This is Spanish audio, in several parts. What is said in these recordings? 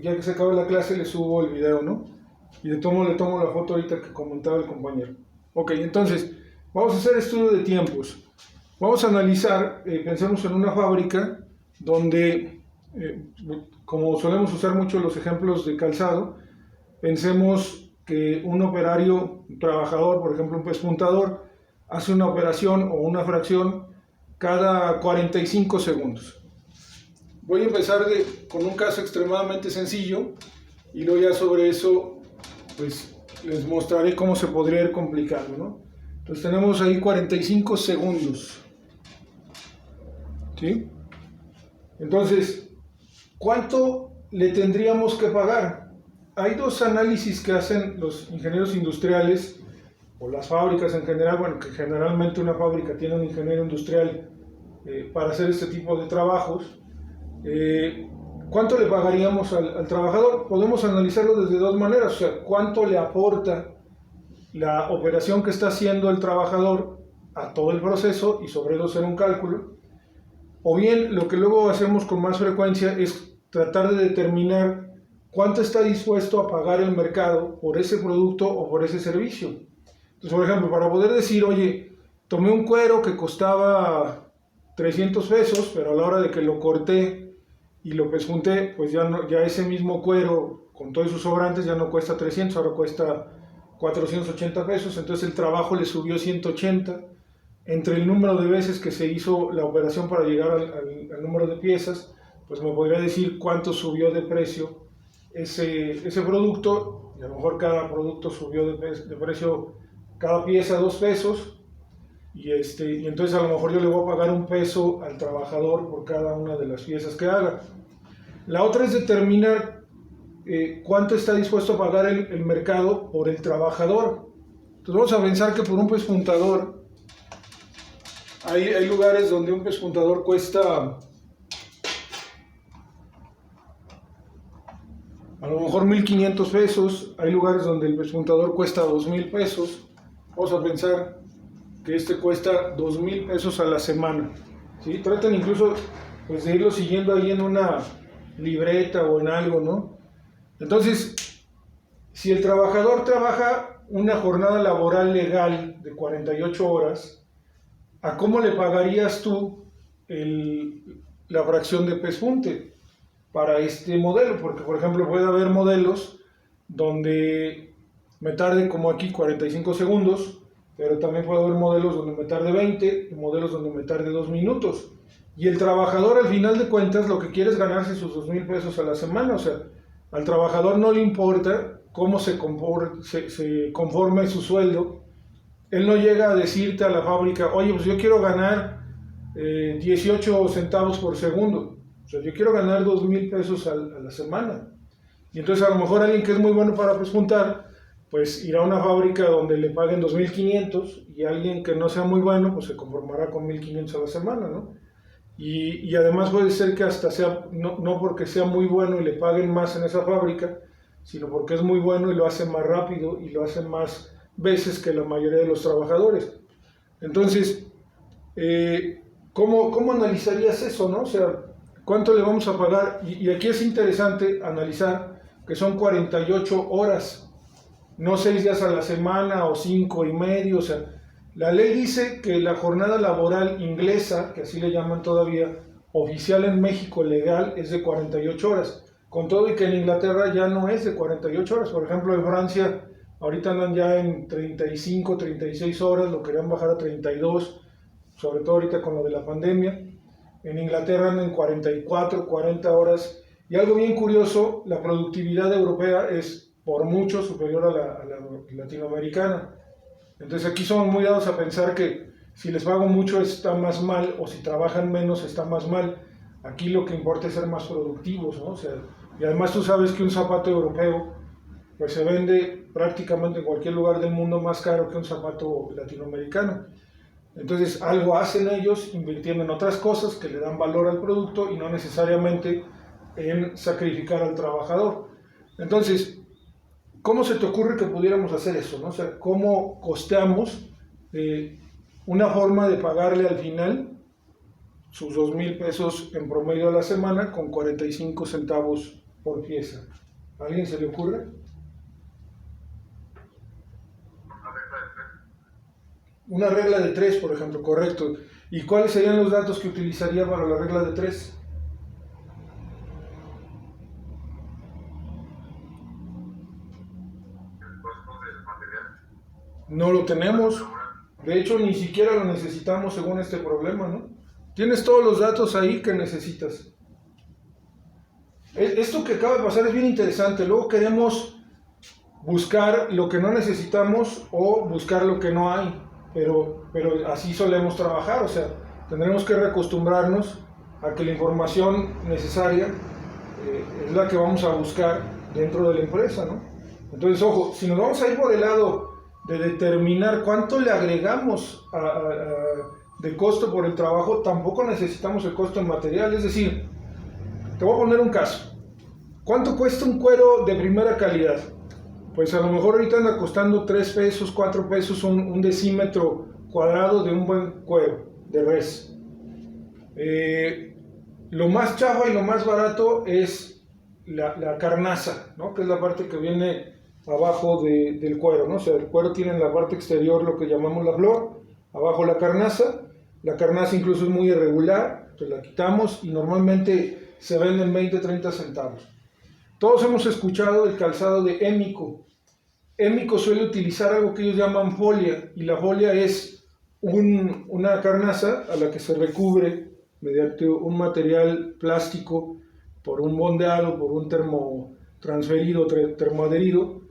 ya que se acabe la clase le subo el video, ¿no? Y le tomo la foto ahorita que comentaba el compañero. Ok, entonces, vamos a hacer estudio de tiempos. Vamos a analizar, pensemos en una fábrica donde, como solemos usar mucho los ejemplos de calzado, pensemos que un operario, un trabajador, por ejemplo un pespuntador, hace una operación o una fracción cada 45 segundos. Voy a empezar con un caso extremadamente sencillo y luego ya sobre eso pues les mostraré cómo se podría ir complicando, ¿no? Entonces tenemos ahí 45 segundos, ¿sí? Entonces, ¿cuánto le tendríamos que pagar? Hay dos análisis que hacen los ingenieros industriales o las fábricas en general, bueno, que generalmente una fábrica tiene un ingeniero industrial para hacer este tipo de trabajos. ¿Cuánto le pagaríamos al trabajador? Podemos analizarlo desde dos maneras, o sea, cuánto le aporta la operación que está haciendo el trabajador a todo el proceso y sobre eso hacer un cálculo, o bien lo que luego hacemos con más frecuencia es tratar de determinar cuánto está dispuesto a pagar el mercado por ese producto o por ese servicio. Entonces, por ejemplo, para poder decir, oye, tomé un cuero que costaba 300 pesos, pero a la hora de que lo corté y lo pespunté, pues ya ese mismo cuero con todos sus sobrantes ya no cuesta 300, ahora cuesta 480 pesos, entonces el trabajo le subió 180, entre el número de veces que se hizo la operación para llegar al número de piezas, pues me podría decir cuánto subió de precio ese producto, y a lo mejor cada producto subió de precio, cada pieza 2 pesos, y entonces a lo mejor yo le voy a pagar 1 peso al trabajador por cada una de las piezas que haga. La otra es determinar cuánto está dispuesto a pagar el mercado por el trabajador. Entonces vamos a pensar que por un pespuntador, hay lugares donde un pespuntador cuesta a lo mejor 1,500 pesos, hay lugares donde el pespuntador cuesta 2,000 pesos, vamos a pensar que cuesta 2,000 pesos a la semana, ¿sí? Traten incluso pues, de irlo siguiendo ahí en una libreta o en algo, ¿no? Entonces, si el trabajador trabaja una jornada laboral legal de 48 horas, ¿a cómo le pagarías tú la fracción de pespunte para este modelo? Porque, por ejemplo, puede haber modelos donde me tarde como aquí 45 segundos, pero también puede haber modelos donde me tarde 20 y modelos donde me tarde 2 minutos. Y el trabajador, al final de cuentas, lo que quiere es ganarse sus 2,000 pesos a la semana. O sea, al trabajador no le importa cómo se conforme su sueldo. Él no llega a decirte a la fábrica, oye, pues yo quiero ganar 18 centavos por segundo. O sea, yo quiero ganar 2,000 pesos a la semana. Y entonces a lo mejor alguien que es muy bueno para pespuntar, pues irá a una fábrica donde le paguen 2,500, y alguien que no sea muy bueno, pues se conformará con 1,500 a la semana, ¿no? Y además puede ser que hasta sea, no porque sea muy bueno y le paguen más en esa fábrica, sino porque es muy bueno y lo hace más rápido y lo hace más veces que la mayoría de los trabajadores. Entonces, ¿cómo analizarías eso, no? O sea, ¿cuánto le vamos a pagar? Y aquí es interesante analizar que son 48 horas, no 6 días a la semana o 5 y medio. O sea, la ley dice que la jornada laboral inglesa, que así le llaman todavía, oficial en México legal, es de 48 horas. Con todo y que en Inglaterra ya no es de 48 horas. Por ejemplo, en Francia ahorita andan ya en 35, 36 horas, lo querían bajar a 32, sobre todo ahorita con lo de la pandemia. En Inglaterra andan en 44, 40 horas. Y algo bien curioso, la productividad europea es por mucho superior a la latinoamericana. Entonces aquí somos muy dados a pensar que si les pago mucho está más mal, o si trabajan menos está más mal. Aquí lo que importa es ser más productivos, ¿no? O sea, y además tú sabes que un zapato europeo pues se vende prácticamente en cualquier lugar del mundo más caro que un zapato latinoamericano. Entonces algo hacen ellos invirtiendo en otras cosas que le dan valor al producto y no necesariamente en sacrificar al trabajador. Entonces, ¿cómo se te ocurre que pudiéramos hacer eso, no? O sea, ¿cómo costeamos una forma de pagarle al final sus 2,000 pesos en promedio a la semana con 45 centavos por pieza? ¿A alguien se le ocurre? Una regla de 3, por ejemplo, correcto. ¿Y cuáles serían los datos que utilizaría para la regla de 3? El costo del material. No lo tenemos. De hecho, ni siquiera lo necesitamos según este problema, ¿no? Tienes todos los datos ahí que necesitas. Esto que acaba de pasar es bien interesante. Luego queremos buscar lo que no necesitamos o buscar lo que no hay. Pero así solemos trabajar. O sea, tendremos que reacostumbrarnos a que la información necesaria es la que vamos a buscar dentro de la empresa, ¿no? Entonces, ojo, si nos vamos a ir por el lado de determinar cuánto le agregamos de costo por el trabajo, tampoco necesitamos el costo en material. Es decir, te voy a poner un caso. ¿Cuánto cuesta un cuero de primera calidad? Pues a lo mejor ahorita anda costando 3 pesos, 4 pesos un decímetro cuadrado de un buen cuero de res. Lo más chafa y lo más barato es la carnaza, ¿no? Que es la parte que viene abajo del cuero, ¿no? O sea, el cuero tiene en la parte exterior lo que llamamos la flor, abajo la carnaza incluso es muy irregular, entonces la quitamos y normalmente se vende en 20-30 centavos. Todos hemos escuchado el calzado de Émico. Émico suele utilizar algo que ellos llaman folia, y la folia es una carnaza a la que se recubre mediante un material plástico por un bondeado, por un termotransferido, termoadherido,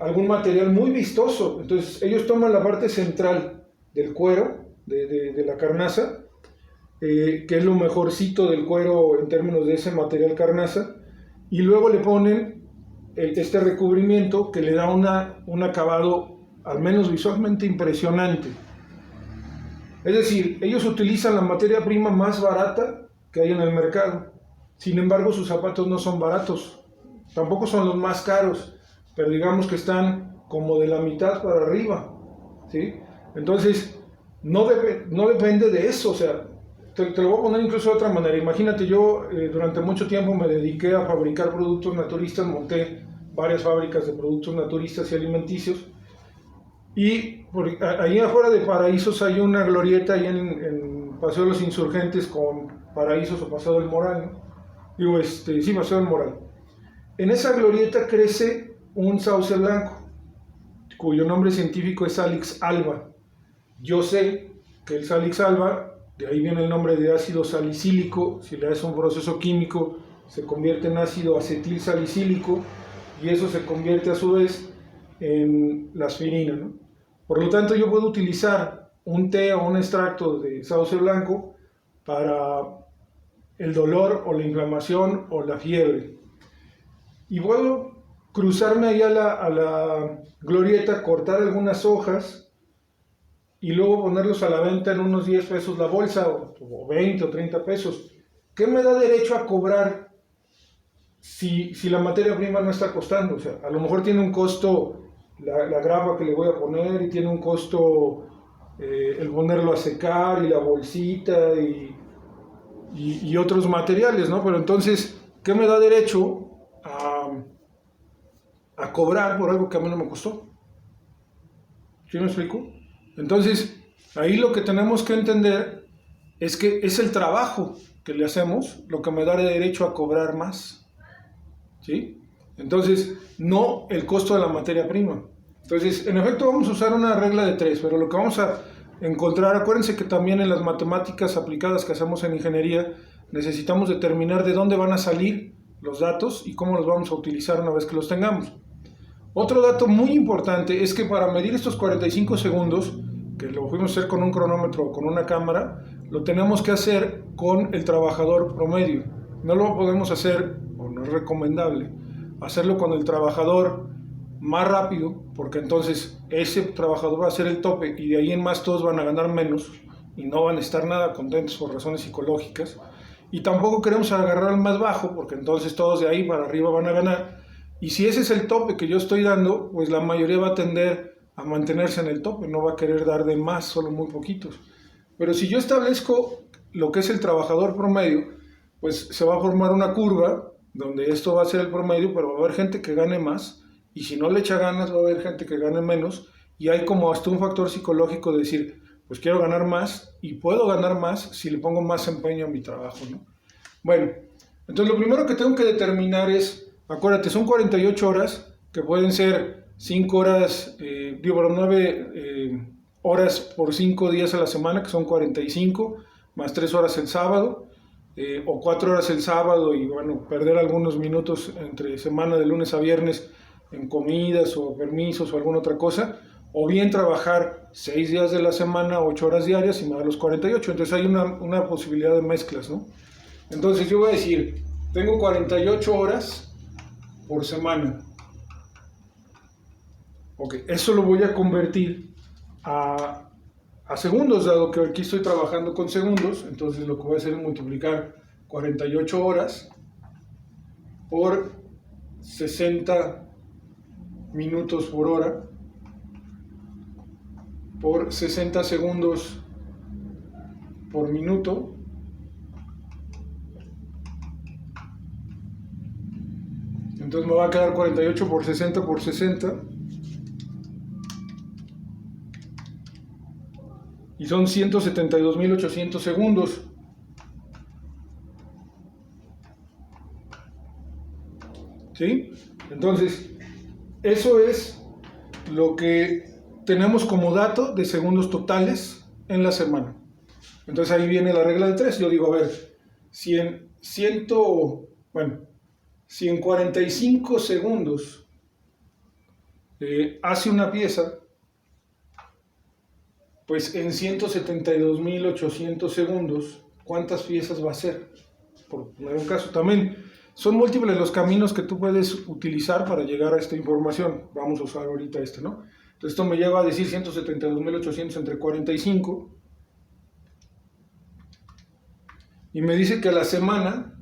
algún material muy vistoso. Entonces ellos toman la parte central del cuero, de la carnaza, que es lo mejorcito del cuero en términos de ese material carnaza, y luego le ponen este recubrimiento que le da un acabado al menos visualmente impresionante. Es decir, ellos utilizan la materia prima más barata que hay en el mercado. Sin embargo, sus zapatos no son baratos, tampoco son los más caros, pero digamos que están como de la mitad para arriba, ¿sí? Entonces, no depende de eso. O sea, te lo voy a poner incluso de otra manera. Imagínate, yo durante mucho tiempo me dediqué a fabricar productos naturistas, monté varias fábricas de productos naturistas y alimenticios, y ahí afuera de Paraísos hay una glorieta ahí en Paseo de los Insurgentes con Paraísos o Paseo del Moral, ¿no? Sí, Paseo del Moral. En esa glorieta crece un sauce blanco, cuyo nombre científico es Salix alba. Yo sé que el Salix alba, de ahí viene el nombre de ácido salicílico. Si le das un proceso químico, se convierte en ácido acetil salicílico, y eso se convierte a su vez en la aspirina, ¿no? Por lo tanto, yo puedo utilizar un té o un extracto de sauce blanco para el dolor o la inflamación o la fiebre. Y puedo cruzarme ahí a la glorieta, cortar algunas hojas y luego ponerlos a la venta en unos 10 pesos la bolsa, o 20 o 30 pesos. ¿Qué me da derecho a cobrar si la materia prima no está costando? O sea, a lo mejor tiene un costo la grapa que le voy a poner, y tiene un costo el ponerlo a secar y la bolsita y otros materiales, ¿no? Pero entonces, ¿qué me da derecho a cobrar por algo que a mí no me costó? ¿Sí me explico? Entonces, ahí lo que tenemos que entender es que es el trabajo que le hacemos lo que me da derecho a cobrar más, ¿sí? Entonces, no el costo de la materia prima. Entonces, en efecto, vamos a usar una regla de 3, pero lo que vamos a encontrar, acuérdense que también en las matemáticas aplicadas que hacemos en ingeniería, necesitamos determinar de dónde van a salir los datos y cómo los vamos a utilizar una vez que los tengamos. Otro dato muy importante es que para medir estos 45 segundos, que lo fuimos a hacer con un cronómetro o con una cámara, lo tenemos que hacer con el trabajador promedio. No lo podemos hacer, o no es recomendable, hacerlo con el trabajador más rápido, porque entonces ese trabajador va a ser el tope y de ahí en más todos van a ganar menos y no van a estar nada contentos por razones psicológicas. Y tampoco queremos agarrar al más bajo, porque entonces todos de ahí para arriba van a ganar. Y si ese es el tope que yo estoy dando, pues la mayoría va a tender a mantenerse en el tope, no va a querer dar de más, solo muy poquitos. Pero si yo establezco lo que es el trabajador promedio, pues se va a formar una curva donde esto va a ser el promedio, pero va a haber gente que gane más, y si no le echa ganas va a haber gente que gane menos, y hay como hasta un factor psicológico de decir, pues quiero ganar más, y puedo ganar más si le pongo más empeño a mi trabajo, ¿no? Bueno, entonces lo primero que tengo que determinar es, acuérdate, son 48 horas, que pueden ser 5 horas, 9 horas por 5 días a la semana, que son 45, más 3 horas el sábado, o 4 horas el sábado, y bueno, perder algunos minutos entre semana de lunes a viernes en comidas o permisos o alguna otra cosa, o bien trabajar 6 días de la semana, 8 horas diarias y más los 48. Entonces hay una posibilidad de mezclas, ¿no? Entonces yo voy a decir, tengo 48 horas por semana. Ok, eso lo voy a convertir a segundos, dado que aquí estoy trabajando con segundos. Entonces lo que voy a hacer es multiplicar 48 horas por 60 minutos por hora por 60 segundos por minuto. Entonces me va a quedar 48 por 60 por 60. Y son 172.800 segundos. ¿Sí? Entonces, eso es lo que tenemos como dato de segundos totales en la semana. Entonces ahí viene la regla de 3. Yo digo, a ver, si en 45 segundos hace una pieza, pues en 172.800 segundos, ¿cuántas piezas va a hacer? Por poner un caso, también son múltiples los caminos que tú puedes utilizar para llegar a esta información. Vamos a usar ahorita ¿no? Entonces esto me lleva a decir 172.800 entre 45. Y me dice que a la semana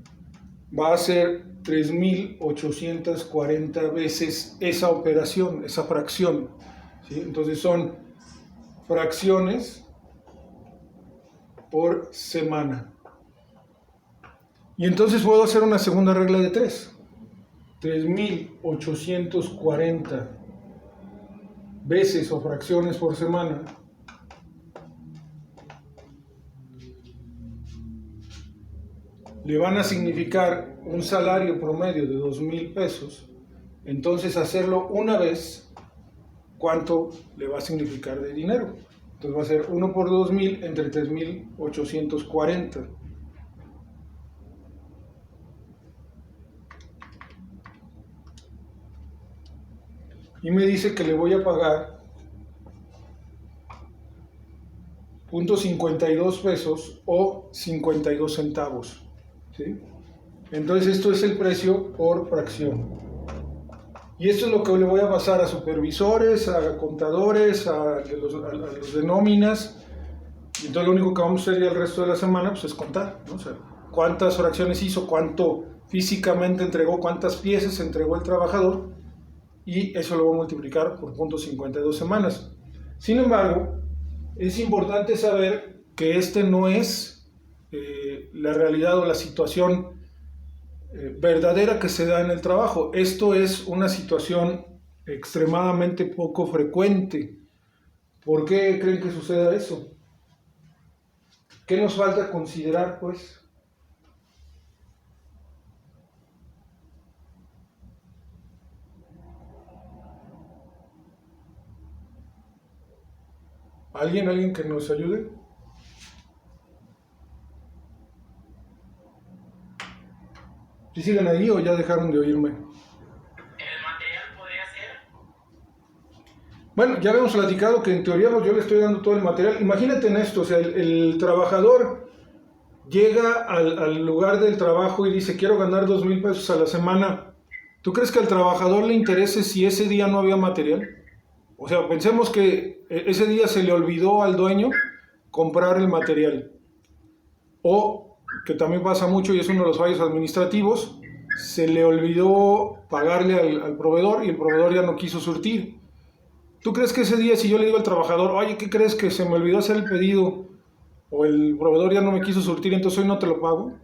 va a ser 3.840 veces esa operación, esa fracción. ¿Sí? Entonces son fracciones por semana. Y entonces puedo hacer una segunda regla de 3. 3.840 veces o fracciones por semana le van a significar un salario promedio de 2,000 pesos. Entonces hacerlo una vez, ¿cuánto le va a significar de dinero? Entonces va a ser 1 por 2,000 entre 3.840. Y me dice que le voy a pagar .52 pesos o 52 centavos. ¿Sí? Entonces esto es el precio por fracción. Y esto es lo que le voy a pasar a supervisores, a contadores, a los de nóminas. Y entonces lo único que vamos a hacer ya el resto de la semana pues, es contar, ¿no? O sea, cuántas fracciones hizo, cuánto físicamente entregó, cuántas piezas entregó el trabajador. Y eso lo voy a multiplicar por .52 semanas. Sin embargo, es importante saber que este no es la realidad o la situación verdadera que se da en el trabajo. Esto es una situación extremadamente poco frecuente. ¿Por qué creen que suceda eso? ¿Qué nos falta considerar, pues? ¿Alguien que nos ayude? ¿Sí siguen ahí o ya dejaron de oírme? ¿El material podría ser? Bueno, ya habíamos platicado que en teoría yo le estoy dando todo el material. Imagínate en esto, o sea, el trabajador llega al lugar del trabajo y dice, quiero ganar 2,000 pesos a la semana. ¿Tú crees que al trabajador le interese si ese día no había material? O sea, pensemos que ese día se le olvidó al dueño comprar el material. O, que también pasa mucho y es uno de los fallos administrativos, se le olvidó pagarle al proveedor y el proveedor ya no quiso surtir. ¿Tú crees que ese día si yo le digo al trabajador, oye, ¿qué crees que se me olvidó hacer el pedido? O el proveedor ya no me quiso surtir, entonces hoy no te lo pago?